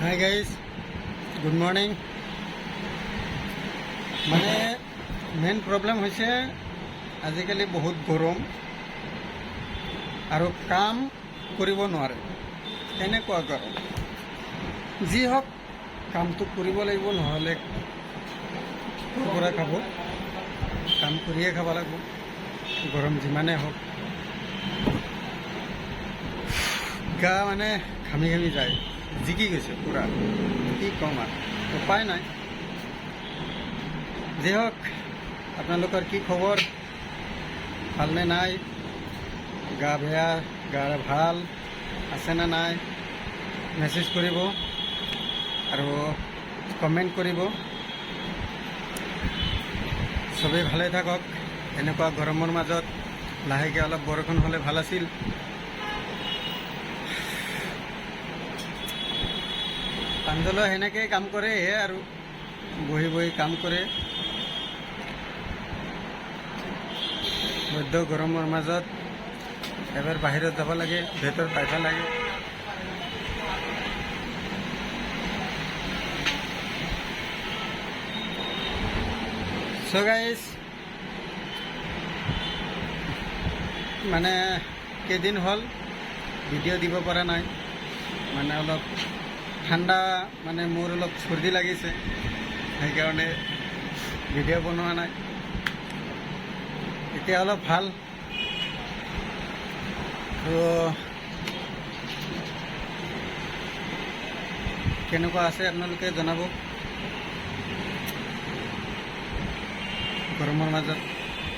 Hi guys, good morning. মানে main problem হৈছে আজিকালি বহুত গৰম আৰু কাম কৰিব নোৱাৰে, এনেকুৱা গৰম। যি হওক কামটো কৰিব লাগিব, নহ'লে পৰা খাব, কাম কৰিয়ে খাব লাগিব, গৰম যিমানেই হওক। গা মানে ঘামি ঘামি যায়, জিকি গৈছে পূৰা। কি ক'ম আৰু, উপায় নাই। যি হওক, আপোনালোকৰ কি খবৰ? ভালনে নাই? গা বেয়া, গা ভাল আছে না নাই? মেছেজ কৰিব আৰু কমেণ্ট কৰিব। চবেই ভালে থাকক। এনেকুৱা গৰমৰ মাজত লাহেকৈ অলপ বৰষুণ হ'লে ভাল আছিল। প্ৰাঞ্জলেও সেনেকেই কাম কৰে আৰু বহি বহি কাম কৰে। বৈদ্য গৰমৰ মাজত এবাৰ বাহিৰত যাব লাগে, ভিতৰত পাইব লাগে। So guys, মানে কেইদিন হ'ল ভিডিঅ' দিব পৰা নাই। মানে অলপ ঠাণ্ডা, মানে মোৰ অলপ চৰ্দি লাগিছে, সেইকাৰণে ভিডিঅ' বনোৱা নাই। এতিয়া অলপ ভাল। তো কেনেকুৱা আছে আপোনালোকে জনাব গৰমৰ মাজত।